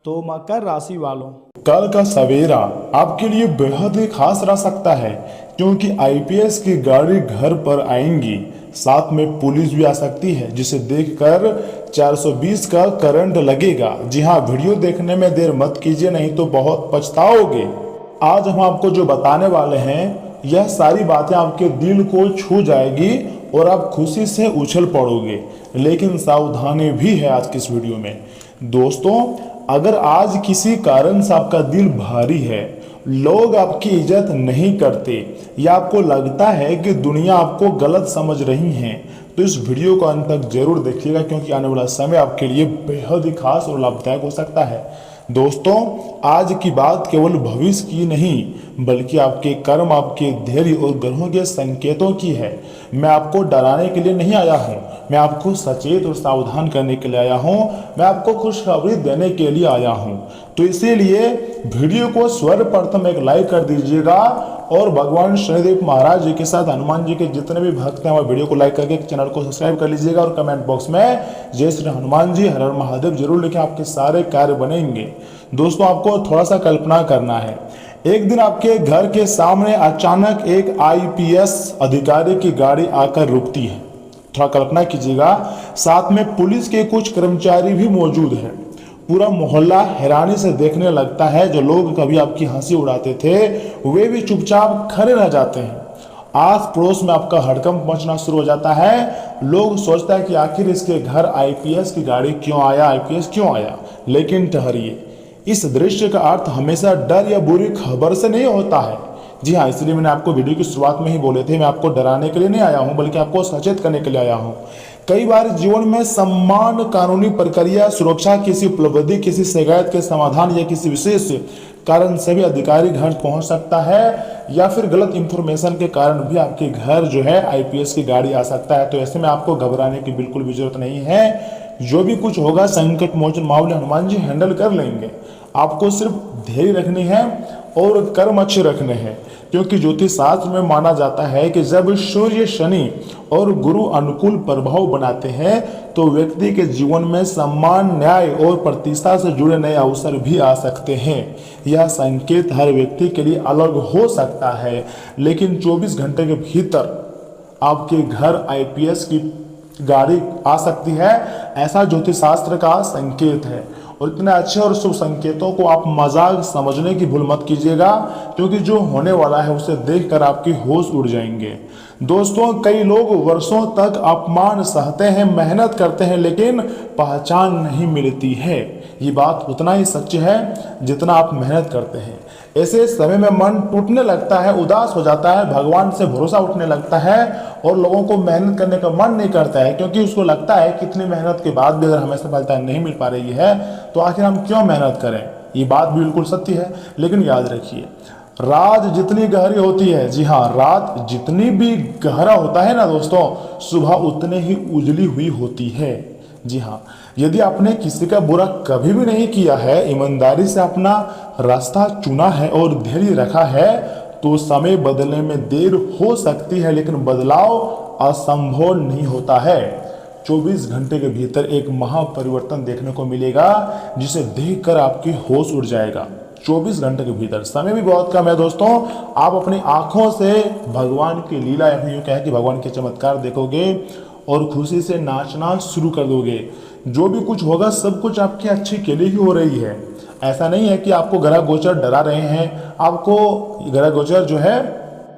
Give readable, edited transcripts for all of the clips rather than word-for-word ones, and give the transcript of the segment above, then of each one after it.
तो मकर राशि वालों, कल का सवेरा आपके लिए बेहद ही खास रह सकता है, क्योंकि आईपीएस की गाड़ी घर पर आएंगी। साथ में पुलिस भी आ सकती है, जिसे देखकर 420 का करंट लगेगा। जी हाँ, वीडियो देखने में देर मत कीजिए, नहीं तो बहुत पछताओगे। आज हम आपको जो बताने वाले हैं, यह सारी बातें आपके दिल को छू जाएगी और आप खुशी से उछल पड़ोगे। लेकिन सावधानी भी है आज की इस वीडियो में। दोस्तों, अगर आज किसी कारण से आपका दिल भारी है, लोग आपकी इज्जत नहीं करते या आपको लगता है कि दुनिया आपको गलत समझ रही है, तो इस वीडियो को अंत तक जरूर देखिएगा, क्योंकि आने वाला समय आपके लिए बेहद ही खास और लाभदायक हो सकता है। दोस्तों, आज की बात केवल भविष्य की नहीं, बल्कि आपके कर्म, आपके धैर्य और ग्रहों के संकेतों की है। मैं आपको डराने के लिए नहीं आया हूँ, मैं आपको सचेत और सावधान करने के लिए आया हूँ, मैं आपको खुशखबरी देने के लिए आया हूँ। तो इसीलिए वीडियो को सर्वप्रथम एक लाइक कर दीजिएगा और भगवान शनिदेव महाराज जी के साथ हनुमान जी के जितने भी भक्त हैं, वह वीडियो को लाइक करके चैनल को सब्सक्राइब कर लीजिएगा और कमेंट बॉक्स में जय श्री हनुमान जी, हर हर महादेव जरूर लिखें, आपके सारे कार्य बनेंगे। दोस्तों, आपको थोड़ा सा कल्पना करना है। एक दिन आपके घर के सामने अचानक एक आईपीएस अधिकारी की गाड़ी आकर रुकती है। थोड़ा कल्पना कीजिएगा, साथ में पुलिस के कुछ कर्मचारी भी मौजूद हैं। पूरा मोहल्ला हैरानी से देखने लगता है। जो लोग कभी आपकी हंसी उड़ाते थे, वे भी चुपचाप खड़े रह जाते हैं। आस पड़ोस में आपका हड़कंप मचना शुरू हो जाता है। लोग सोचता है कि आखिर इसके घर आईपीएस की गाड़ी क्यों आया, आईपीएस क्यों आया। लेकिन ठहरिए, इस दृश्य का अर्थ हमेशा डर या बुरी खबर से नहीं होता है। जी हाँ, इसलिए मैंने आपको वीडियो की शुरुआत में ही बोले थे, मैं आपको डराने के लिए नहीं आया हूँ, बल्कि आपको सचेत करने के लिए आया हूँ। कई बार जीवन में सम्मान, कानूनी प्रक्रिया, सुरक्षा, किसी उपलब्धि, किसी शिकायत के समाधान या किसी विशेष कारण से भी अधिकारी घर पहुंच सकता है, या फिर गलत इंफॉर्मेशन के कारण भी आपके घर जो है आईपीएस की गाड़ी आ सकता है। तो ऐसे में आपको घबराने की बिल्कुल भी जरूरत नहीं है। जो भी कुछ होगा संकट मोचन मामले हनुमान जी हैंडल कर लेंगे। आपको सिर्फ धैर्य रखनी है और कर्म अच्छे रखने हैं, क्योंकि ज्योतिष शास्त्र में माना जाता है कि जब सूर्य, शनि और गुरु अनुकूल प्रभाव बनाते हैं, तो व्यक्ति के जीवन में सम्मान, न्याय और प्रतिष्ठा से जुड़े नए अवसर भी आ सकते हैं। यह संकेत हर व्यक्ति के लिए अलग हो सकता है, लेकिन 24 घंटे के भीतर आपके घर आईपीएस की गाड़ी आ सकती है, ऐसा ज्योतिष शास्त्र का संकेत है। और इतने अच्छे और शुभ संकेतों को आप मजाक समझने की भूल मत कीजिएगा, क्योंकि जो होने वाला है उसे देखकर आपकी होश उड़ जाएंगे। दोस्तों, कई लोग वर्षों तक अपमान सहते हैं, मेहनत करते हैं, लेकिन पहचान नहीं मिलती है। ये बात उतना ही सच है जितना आप मेहनत करते हैं। ऐसे समय में मन टूटने लगता है, उदास हो जाता है, भगवान से भरोसा उठने लगता है और लोगों को मेहनत करने का मन नहीं करता है, क्योंकि उसको लगता है कि इतनी मेहनत के बाद भी अगर हमें सफलता नहीं मिल पा रही है, तो आखिर हम क्यों मेहनत करें। ये बात बिल्कुल सत्य है। लेकिन याद रखिए, रात जितनी गहरी होती है, जी हाँ, रात जितनी भी गहरा होता है ना दोस्तों, सुबह उतने ही उजली हुई होती है। जी हाँ, यदि आपने किसी का बुरा कभी भी नहीं किया है, ईमानदारी से अपना रास्ता चुना है और धैर्य रखा है, तो समय बदलने में देर हो सकती है, लेकिन बदलाव असंभव नहीं होता है। 24 घंटे के भीतर एक महापरिवर्तन देखने को मिलेगा, जिसे देखकर आपकी होश उड़ जाएगा। 24 घंटे के भीतर, समय भी बहुत कम है दोस्तों। आप अपनी आंखों से भगवान की लीला, या फिर यूँ कहें कि भगवान के चमत्कार देखोगे और खुशी से नाचना शुरू कर दोगे। जो भी कुछ होगा सब कुछ आपके अच्छे के लिए ही हो रही है। ऐसा नहीं है कि आपको ग्रह गोचर डरा रहे हैं, आपको ग्रह गोचर जो है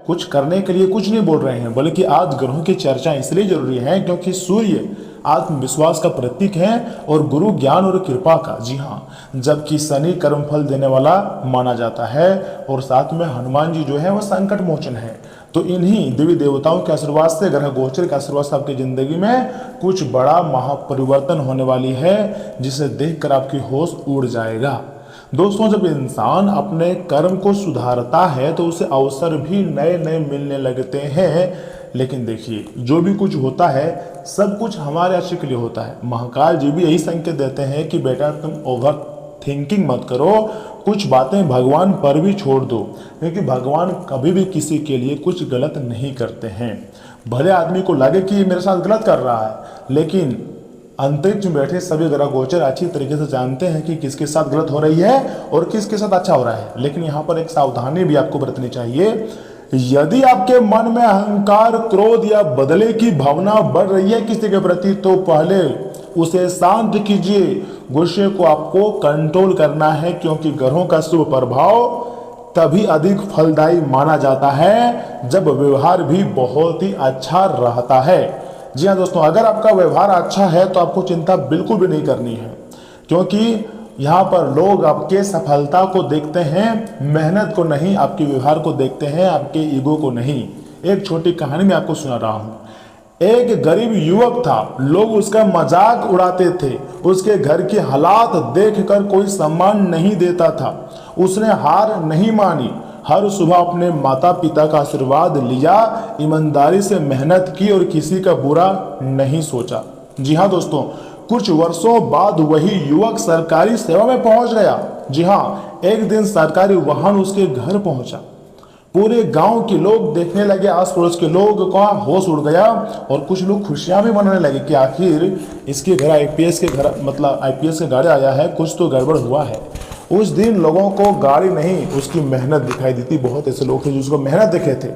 कुछ करने के लिए कुछ नहीं बोल रहे हैं, बल्कि आज ग्रहों की चर्चा इसलिए जरूरी है क्योंकि सूर्य आत्मविश्वास का प्रतीक है और गुरु ज्ञान और कृपा का। जी हाँ, जबकि शनि कर्मफल देने वाला माना जाता है और साथ में हनुमान जी जो है वह संकट मोचन है। तो इन्हीं देवी देवताओं के आशीर्वाद से, ग्रह गोचर के आशीर्वाद से आपकी जिंदगी में कुछ बड़ा महापरिवर्तन होने वाली है, जिसे देखकर आपकी होश उड़ जाएगा। दोस्तों, जब इंसान अपने कर्म को सुधारता है तो उसे अवसर भी नए नए मिलने लगते हैं। लेकिन देखिए, जो भी कुछ होता है सब कुछ हमारे अच्छे के लिए होता है। महाकाल जी भी यही संकेत देते हैं कि बेटा तुम ओवर थिंकिंग मत करो, कुछ बातें भगवान पर भी छोड़ दो, क्योंकि भगवान कभी भी किसी के लिए कुछ गलत नहीं करते हैं। भले आदमी को लगे कि ये मेरे साथ गलत कर रहा है, लेकिन अंतरिक्ष में बैठे सभी ग्रह गोचर अच्छी तरीके से जानते हैं कि किसके साथ गलत हो रही है और किसके साथ अच्छा हो रहा है। लेकिन यहाँ पर एक सावधानी भी आपको बरतनी चाहिए। यदि आपके मन में अहंकार, क्रोध या बदले की भावना बढ़ रही है किसी के प्रति, तो पहले उसे शांत कीजिए। गुस्से को आपको कंट्रोल करना है, क्योंकि ग्रहों का शुभ प्रभाव तभी अधिक फलदायी माना जाता है जब व्यवहार भी बहुत ही अच्छा रहता है। जी हाँ दोस्तों, अगर आपका व्यवहार अच्छा है तो आपको चिंता बिल्कुल भी नहीं करनी है, क्योंकि यहाँ पर लोग आपके सफलता को देखते हैं, मेहनत को नहीं, आपके व्यवहार को देखते हैं, आपके ईगो को नहीं। एक छोटी कहानी मैं आपको सुना रहा हूँ। एक गरीब युवक था, लोग उसका मजाक उड़ाते थे, उसके घर के हालात देखकर कोई सम्मान नहीं देता था। उसने हार नहीं मानी, हर सुबह अपने माता पिता का आशीर्वाद लिया, ईमानदारी से मेहनत की और किसी का बुरा नहीं सोचा। जी हाँ दोस्तों, कुछ वर्षों बाद वही युवक सरकारी सेवा में पहुंच गया। जी हाँ, एक दिन सरकारी वाहन उसके घर पहुंचा। पूरे गांव के लोग देखने लगे, आस पड़ोस के लोग का होश उड़ गया और कुछ लोग खुशियां भी मनाने लगे कि आखिर इसके घर आईपीएस के गाड़ी आया है, कुछ तो गड़बड़ हुआ है। उस दिन लोगों को गाड़ी नहीं, उसकी मेहनत दिखाई दी थी। बहुत ऐसे लोग थे जिसको मेहनत दिखे थे।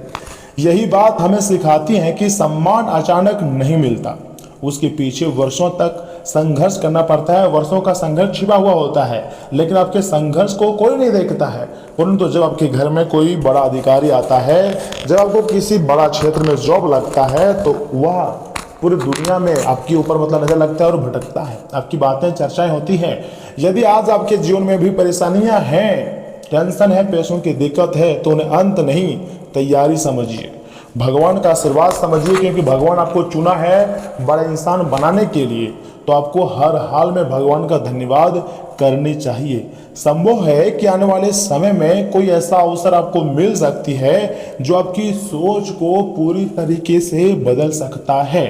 यही बात हमें सिखाती है कि सम्मान अचानक नहीं मिलता, उसके पीछे वर्षों तक संघर्ष करना पड़ता है। वर्षों का संघर्ष छिपा हुआ होता है, लेकिन आपके संघर्ष को कोई नहीं देखता है। परंतु जब आपके घर में कोई बड़ा अधिकारी आता है, जब आपको किसी बड़ा क्षेत्र में जॉब लगता है, तो वह पूरी दुनिया में आपके ऊपर नजर लगता है और भटकता है। आपकी बातें, चर्चाएं होती हैं। यदि आज आपके जीवन में भी परेशानियां हैं, टेंशन है, पैसों की दिक्कत है, तो उन्हें अंत नहीं, तैयारी समझिए, भगवान का आशीर्वाद समझिए, क्योंकि भगवान आपको चुना है बड़ा इंसान बनाने के लिए। तो आपको हर हाल में भगवान का धन्यवाद करनी चाहिए। संभव है कि आने वाले समय में कोई ऐसा अवसर आपको मिल सकती है जो आपकी सोच को पूरी तरीके से बदल सकता है।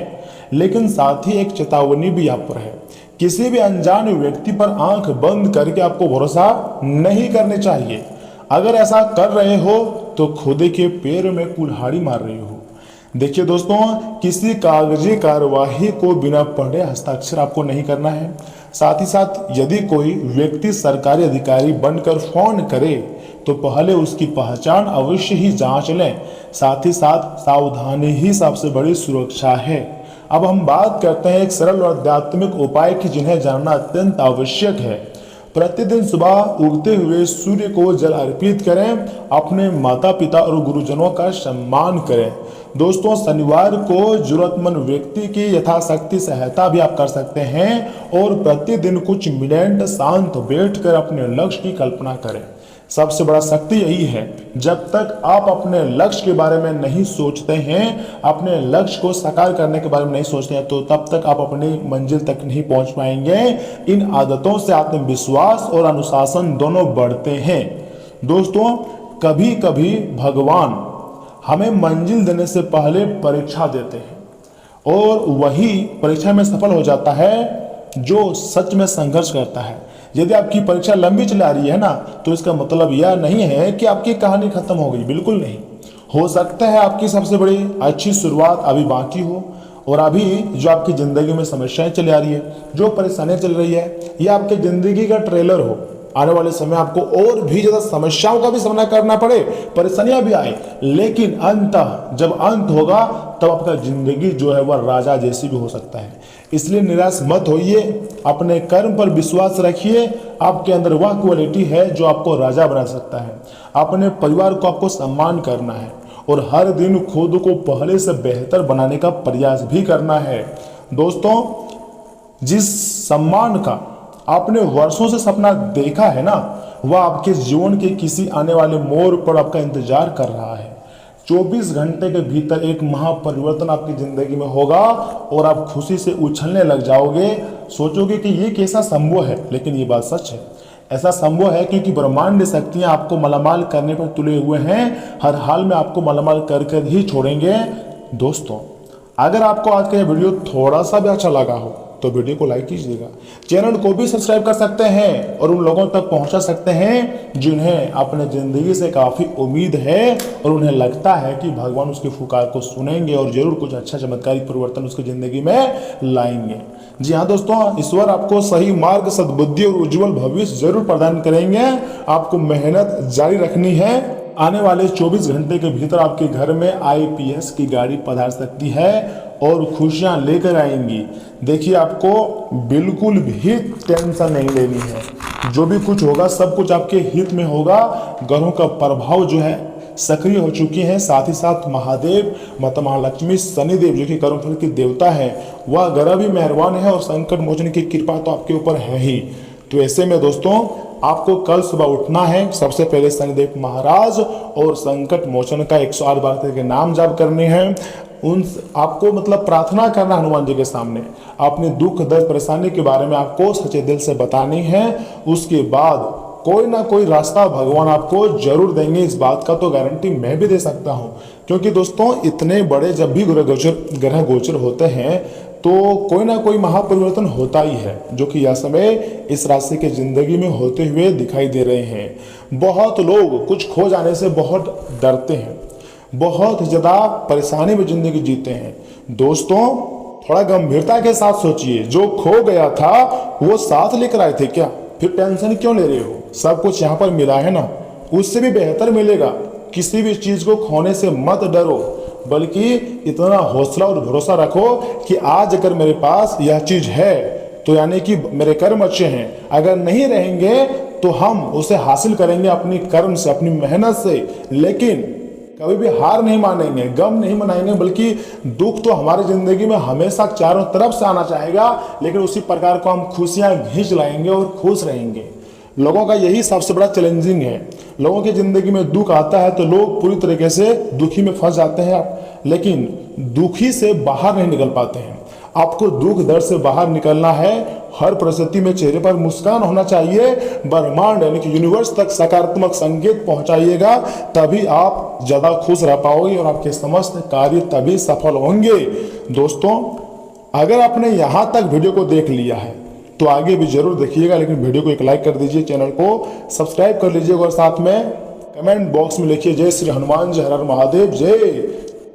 लेकिन साथ ही एक चेतावनी भी यहाँ पर है, किसी भी अनजान व्यक्ति पर आंख बंद करके आपको भरोसा नहीं करनी चाहिए। अगर ऐसा कर रहे हो तो खुद के पैर में कुल्हाड़ी मार रहे हो। देखिए दोस्तों, किसी कागजी कार्यवाही को बिना पढ़े हस्ताक्षर आपको नहीं करना है। साथ ही साथ यदि कोई व्यक्ति सरकारी अधिकारी बनकर फोन करे तो पहले उसकी पहचान अवश्य ही जांच लें। साथ ही साथ सावधानी ही सबसे बड़ी सुरक्षा है। अब हम बात करते हैं एक सरल और आध्यात्मिक उपाय की, जिन्हें जानना अत्यंत आवश्यक है। प्रतिदिन सुबह उगते हुए सूर्य को जल अर्पित करें, अपने माता पिता और गुरुजनों का सम्मान करें। दोस्तों, शनिवार को जरूरतमंद व्यक्ति की यथाशक्ति सहायता भी आप कर सकते हैं और प्रतिदिन कुछ मिनट शांत बैठकर अपने लक्ष्य की कल्पना करें। सबसे बड़ा शक्ति यही है, जब तक आप अपने लक्ष्य के बारे में नहीं सोचते हैं, अपने लक्ष्य को साकार करने के बारे में नहीं सोचते हैं, तो तब तक आप अपनी मंजिल तक नहीं पहुंच पाएंगे। इन आदतों से आत्मविश्वास और अनुशासन दोनों बढ़ते हैं। दोस्तों, कभी कभी भगवान हमें मंजिल देने से पहले परीक्षा देते हैं और वही परीक्षा में सफल हो जाता है जो सच में संघर्ष करता है। यदि आपकी परीक्षा लंबी चला रही है ना, तो इसका मतलब यह नहीं है कि आपकी कहानी खत्म हो गई, बिल्कुल नहीं। हो सकता है आपकी सबसे बड़ी अच्छी शुरुआत अभी बाकी हो और अभी जो आपकी जिंदगी में समस्याएं चली आ रही है, जो परेशानियां चल रही है, यह आपकी जिंदगी का ट्रेलर हो। आने वाले समय आपको और भी ज्यादा समस्याओं का भी सामना करना पड़े, परेशानियां भी आए, लेकिन जब अंत होगा तब आपका जिंदगी जो है वह राजा जैसी भी हो सकता है। इसलिए निराश मत होइए, अपने कर्म पर विश्वास रखिए। आपके अंदर वह क्वालिटी है जो आपको राजा बना सकता है। अपने परिवार को आपको सम्मान करना है और हर दिन खुद को पहले से बेहतर बनाने का प्रयास भी करना है। दोस्तों, जिस सम्मान का आपने वर्षों से सपना देखा है ना, वह आपके जीवन के किसी आने वाले मोड़ पर आपका इंतजार कर रहा है। 24 घंटे के भीतर एक महापरिवर्तन आपकी जिंदगी में होगा और आप खुशी से उछलने लग जाओगे। सोचोगे कि ये कैसा संभव है, लेकिन ये बात सच है। ऐसा संभव है क्योंकि ब्रह्मांड शक्तियां आपको मालामाल करने पर तुले हुए हैं। हर हाल में आपको मालामाल कर कर ही छोड़ेंगे। दोस्तों, अगर आपको आज का ये वीडियो थोड़ा सा भी अच्छा लगा हो तो वीडियो को लाइक कीजिएगा, चैनल को भी सब्सक्राइब कर सकते हैं और उन लोगों तक पहुंचा सकते हैं जिन्हें अपने ज़िंदगी से काफ़ी उम्मीद है और उन्हें लगता है कि भगवान उसकी पुकार को सुनेंगे और जरूर कुछ अच्छा चमत्कारिक परिवर्तन उसकी ज़िंदगी में लाएंगे। जी हाँ दोस्तों, ईश्वर आपको सही मार्ग, सद्बुद्धि और उज्जवल भविष्य जरूर प्रदान करेंगे। आपको मेहनत जारी रखनी है। आने वाले 24 घंटे के भीतर आपके घर में आईपीएस की गाड़ी पधार सकती है और खुशियां लेकर आएंगी। देखिए, आपको बिल्कुल भी टेंशन नहीं लेनी है। जो भी कुछ होगा सब कुछ आपके हित में होगा। ग्रहों का प्रभाव जो है सक्रिय हो चुकी है। साथ ही साथ महादेव, माता महालक्ष्मी, शनिदेव जो कि कर्मफल की देवता है, वह ग्रह भी मेहरबान है और संकट मोचन की कृपा तो आपके ऊपर है ही। तो ऐसे में दोस्तों, आपको कल सुबह उठना है। सबसे पहले शनिदेव महाराज और संकट मोचन का 108 बार के नाम जाप करने हैं। उन आपको मतलब प्रार्थना करना हनुमान जी के सामने, अपने दुख दर्द परेशानी के बारे में आपको सच्चे दिल से बतानी है। उसके बाद कोई ना कोई रास्ता भगवान आपको जरूर देंगे। इस बात का तो गारंटी मैं भी दे सकता हूँ, क्योंकि दोस्तों इतने बड़े जब भी ग्रह गोचर होते हैं तो कोई ना कोई महापरिवर्तन होता ही है, जो कि यह समय इस राशि के जिंदगी में होते हुए दिखाई दे रहे हैं। बहुत लोग कुछ खो जाने से बहुत डरते हैं, बहुत ज़्यादा परेशानी में जिंदगी जीते हैं। दोस्तों, थोड़ा गंभीरता के साथ सोचिए, जो खो गया था वो साथ लेकर आए थे क्या? फिर टेंशन क्यों ले रहे हो? सब कुछ यहाँ पर मिला है ना, उससे भी बेहतर मिलेगा। किसी भी चीज को खोने से मत डरो, बल्कि इतना हौसला और भरोसा रखो कि आज अगर मेरे पास यह चीज है तो यानी कि मेरे कर्म अच्छे हैं। अगर नहीं रहेंगे तो हम उसे हासिल करेंगे अपनी कर्म से, अपनी मेहनत से। लेकिन कभी भी हार नहीं मानेंगे, गम नहीं मनाएंगे, बल्कि दुख तो हमारी जिंदगी में हमेशा चारों तरफ से आना चाहेगा, लेकिन उसी प्रकार को हम खुशियां खींच लाएंगे और खुश रहेंगे। लोगों का यही सबसे बड़ा चैलेंजिंग है। लोगों की जिंदगी में दुख आता है तो लोग पूरी तरीके से दुखी में फंस जाते हैं, लेकिन दुखी से बाहर नहीं निकल पाते हैं। आपको दुख दर्द से बाहर निकलना है। हर परिस्थिति में चेहरे पर मुस्कान होना चाहिए। ब्रह्मांड यानी कि यूनिवर्स तक सकारात्मक संकेत पहुंचाइएगा, तभी आप ज्यादा खुश रह पाओगे और आपके समस्त कार्य तभी सफल होंगे। दोस्तों, अगर आपने यहां तक वीडियो को देख लिया है तो आगे भी जरूर देखिएगा, लेकिन वीडियो को एक लाइक कर दीजिए, चैनल को सब्सक्राइब कर लीजिएगा और साथ में कमेंट बॉक्स में लिखिए जय श्री हनुमान, जय हर हर महादेव, जय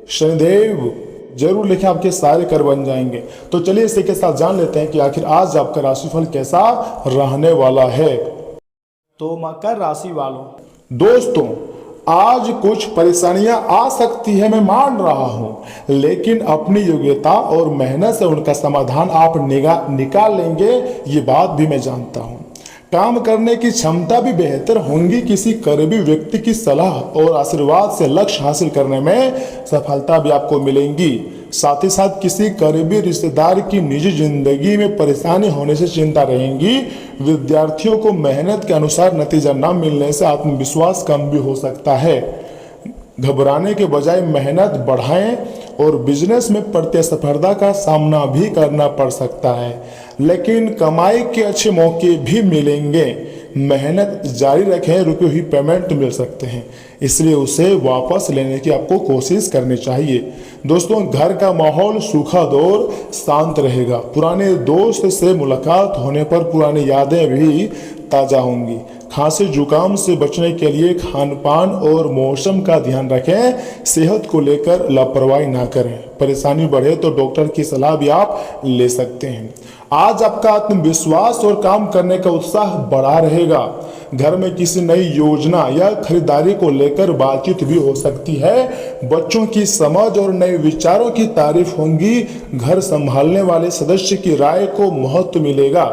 शनिदेव जरूर लिखें। आपके सारे कर बन जाएंगे। तो चलिए इसी के साथ जान लेते हैं कि आखिर आज आपका राशिफल कैसा रहने वाला है। तो मकर राशि वालों, दोस्तों, आज कुछ परेशानियां आ सकती है, मैं मान रहा हूं, लेकिन अपनी योग्यता और मेहनत से उनका समाधान आप निकाल लेंगे, ये बात भी मैं जानता हूं। काम करने की क्षमता भी बेहतर होंगी। किसी करीबी व्यक्ति की सलाह और आशीर्वाद से लक्ष्य हासिल करने में सफलता भी आपको मिलेंगी। साथ ही साथ किसी करीबी रिश्तेदार की निजी जिंदगी में परेशानी होने से चिंता रहेंगी। विद्यार्थियों को मेहनत के अनुसार नतीजा न मिलने से आत्मविश्वास कम भी हो सकता है। घबराने के बजाय मेहनत बढ़ाएं और बिजनेस में प्रतिस्पर्धा का सामना भी करना पड़ सकता है, लेकिन कमाई के अच्छे मौके भी मिलेंगे। मेहनत जारी रखें, रुकी हुई पेमेंट मिल सकते हैं, इसलिए उसे वापस लेने की आपको कोशिश करनी चाहिए। दोस्तों, घर का माहौल सुखद और शांत रहेगा। पुराने दोस्त से मुलाकात होने पर पुरानी यादें भी ताज़ा होंगी। खांसी जुकाम से बचने के लिए खान पान और मौसम का ध्यान रखें। सेहत को लेकर लापरवाही ना करें। परेशानी बढ़े तो डॉक्टर की सलाह भी आप ले सकते हैं। आज आपका आत्मविश्वास और काम करने का उत्साह बढ़ा रहेगा। घर में किसी नई योजना या खरीदारी को लेकर बातचीत भी हो सकती है। बच्चों की समझ और नए विचारों की तारीफ होंगी। घर संभालने वाले सदस्य की राय को महत्व मिलेगा।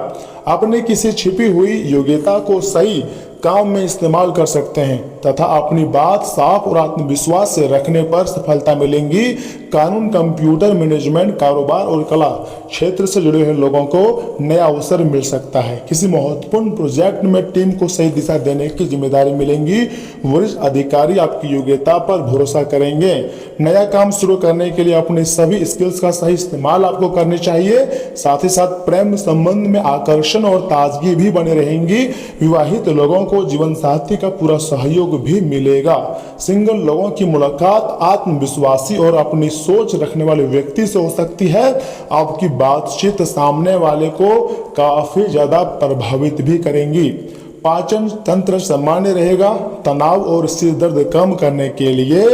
अपने किसी छिपी हुई योग्यता को सही काम में इस्तेमाल कर सकते हैं तथा अपनी बात साफ और आत्मविश्वास से रखने पर सफलता मिलेंगी। कानून, कंप्यूटर, मैनेजमेंट, कारोबार और कला क्षेत्र से जुड़े हुए लोगों को नया अवसर मिल सकता है। किसी महत्वपूर्ण प्रोजेक्ट में टीम को सही दिशा देने की जिम्मेदारी मिलेंगी। वरिष्ठ अधिकारी आपकी योग्यता पर भरोसा करेंगे। नया काम शुरू करने के लिए अपने सभी स्किल्स का सही इस्तेमाल आपको करनी चाहिए। साथ ही साथ प्रेम संबंध में आकर्षण पैशन और ताजगी भी बने रहेंगी। विवाहित लोगों को जीवन साथी का पूरा सहयोग भी मिलेगा। सिंगल लोगों की मुलाकात आत्मविश्वासी और अपनी सोच रखने वाले व्यक्ति से हो सकती है। आपकी बातचीत सामने वाले को काफी ज्यादा प्रभावित भी करेंगी। पाचन तंत्र सामान्य रहेगा। तनाव और सिर दर्द कम करने के लिए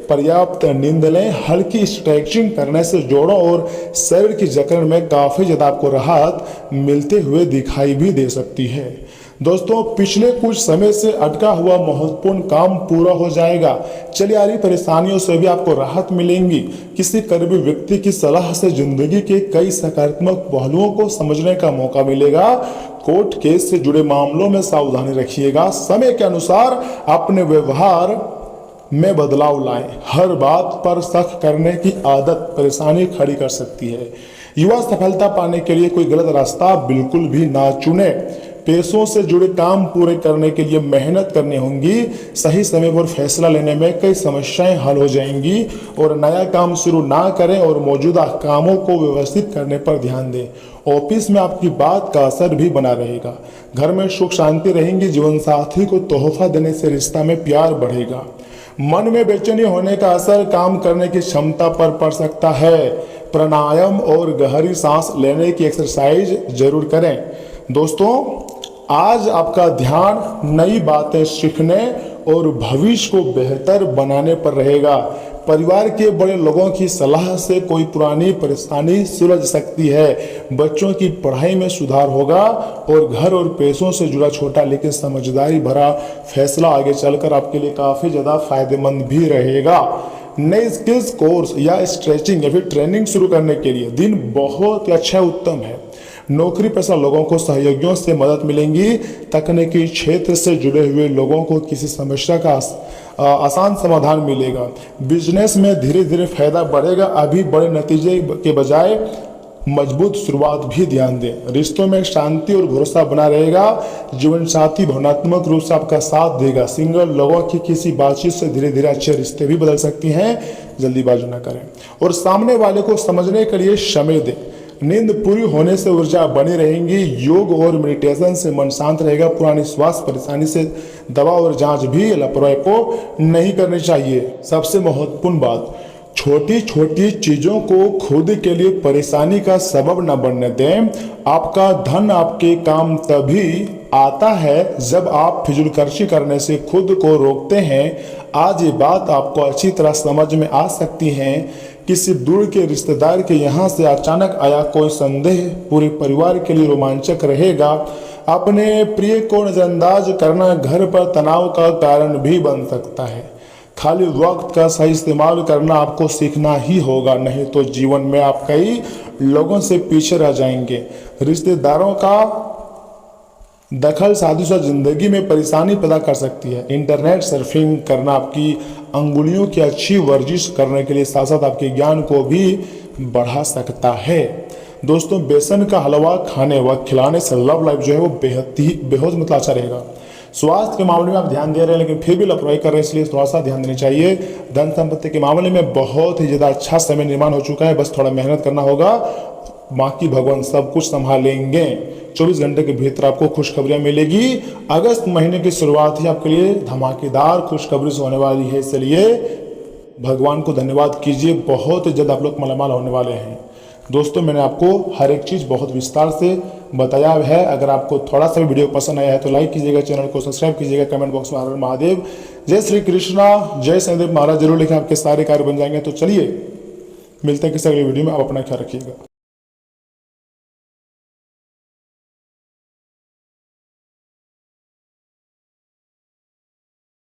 पर्याप्त नींद लें। हल्की स्ट्रेचिंग करने से जोड़ों और शरीर की जकड़ में काफी ज्यादा आपको राहत मिलते हुए दिखाई भी दे सकती है। दोस्तों, पिछले कुछ समय से अटका हुआ महत्वपूर्ण काम पूरा हो जाएगा। चलिए आ रही परेशानियों से भी आपको राहत मिलेंगी। किसी करीबी व्यक्ति की सलाह से जिंदगी के कई सकारात्मक पहलुओं को समझने का मौका मिलेगा। कोर्ट केस से जुड़े मामलों में सावधानी रखिएगा। समय के अनुसार अपने व्यवहार में बदलाव लाएं। हर बात पर शक करने की आदत परेशानी खड़ी कर सकती है। युवा सफलता पाने के लिए कोई गलत रास्ता बिल्कुल भी ना चुने। पेशों से जुड़े काम पूरे करने के लिए मेहनत करनी होंगी। सही समय पर फैसला लेने में कई समस्याएं हल हो जाएंगी। और नया काम शुरू ना करें और मौजूदा कामों को व्यवस्थित करने पर ध्यान दें। ऑफिस में आपकी बात का असर भी बना रहेगा। घर में सुख शांति रहेंगी। जीवन साथी को तोहफा देने से रिश्ता में प्यार बढ़ेगा। मन में बेचैनी होने का असर काम करने की क्षमता पर पड़ सकता है। प्राणायाम और गहरी सांस लेने की एक्सरसाइज जरूर करें। दोस्तों, आज आपका ध्यान नई बातें सीखने और भविष्य को बेहतर बनाने पर रहेगा। परिवार के बड़े लोगों की सलाह से कोई पुरानी परेशानी सुलझ सकती है। बच्चों की पढ़ाई में सुधार होगा और घर और पैसों से जुड़ा छोटा लेकिन समझदारी भरा फैसला आगे चलकर आपके लिए काफ़ी ज़्यादा फायदेमंद भी रहेगा। नए स्किल्स कोर्स या स्ट्रेचिंग या फिर ट्रेनिंग शुरू करने के लिए दिन बहुत ही अच्छा उत्तम है। नौकरी पेशा लोगों को सहयोगियों से मदद मिलेंगी। तकनीकी क्षेत्र से जुड़े हुए लोगों को किसी समस्या का आसान समाधान मिलेगा। बिजनेस में धीरे धीरे फायदा बढ़ेगा। अभी बड़े नतीजे के बजाय मजबूत शुरुआत भी ध्यान दें। रिश्तों में शांति और भरोसा बना रहेगा। जीवन साथी भावनात्मक रूप से आपका साथ देगा। सिंगल लोगों की किसी बातचीत से धीरे धीरे अच्छे रिश्ते भी बदल सकती हैं। जल्दीबाजी न करें और सामने वाले को समझने के लिए समय दें। नींद पूरी होने से ऊर्जा बनी रहेंगी। योग और मेडिटेशन से मन शांत रहेगा। पुरानी स्वास्थ्य परेशानी से दवा और जांच भी लापरवाही को नहीं करनी चाहिए। सबसे महत्वपूर्ण बात, छोटी छोटी चीजों को खुद के लिए परेशानी का सबब न बनने दें। आपका धन आपके काम तभी आता है जब आप फिजूलखर्ची करने से खुद को रोकते हैं। आज ये बात आपको अच्छी तरह समझ में आ सकती है। किसी दूर के रिश्तेदार के यहाँ से अचानक आया कोई संदेह पूरे परिवार के लिए रोमांचक रहेगा। अपने प्रिय को नजरअंदाज करना घर पर तनाव का कारण भी बन सकता है। खाली वक्त का सही इस्तेमाल करना आपको सीखना ही होगा, नहीं तो जीवन में आप कई लोगों से पीछे रह जाएंगे। रिश्तेदारों का दखल साधुशा जिंदगी में परेशानी पैदा कर सकती है। इंटरनेट सर्फिंग करना आपकी अंगुलियों की अच्छी वर्जिश करने के लिए साथ साथ आपके ज्ञान को भी बढ़ा सकता है। दोस्तों, बेसन का हलवा खाने व खिलाने से लव लाइफ जो है वो बेहद मतलब अच्छा रहेगा। स्वास्थ्य के मामले में आप ध्यान दे रहे हैं लेकिन फिर भी लापरवाही कर रहे हैं, इसलिए थोड़ा सा ध्यान देना चाहिए। धन संपत्ति के मामले में बहुत ही ज़्यादा अच्छा समय निर्माण हो चुका है, बस थोड़ा मेहनत करना होगा। बाकी भगवान सब कुछ संभालेंगे। 24 घंटे के भीतर आपको खुशखबरियां मिलेगी। अगस्त महीने की शुरुआत ही आपके लिए धमाकेदार खुशखबरी से होने वाली है, इसलिए भगवान को धन्यवाद कीजिए। बहुत जल्द आप लोग मालामाल होने वाले हैं। दोस्तों, मैंने आपको हर एक चीज़ बहुत विस्तार से बताया है। अगर आपको थोड़ा सा भी वीडियो पसंद आया है तो लाइक कीजिएगा, चैनल को सब्सक्राइब कीजिएगा, कमेंट बॉक्स में हर हर महादेव, जय श्री कृष्णा, जय शनिदेव महाराज जरूर लिखें, आपके सारे कार्य बन जाएंगे। तो चलिए मिलते हैं किसी अगले वीडियो में। आप अपना ख्याल रखिएगा।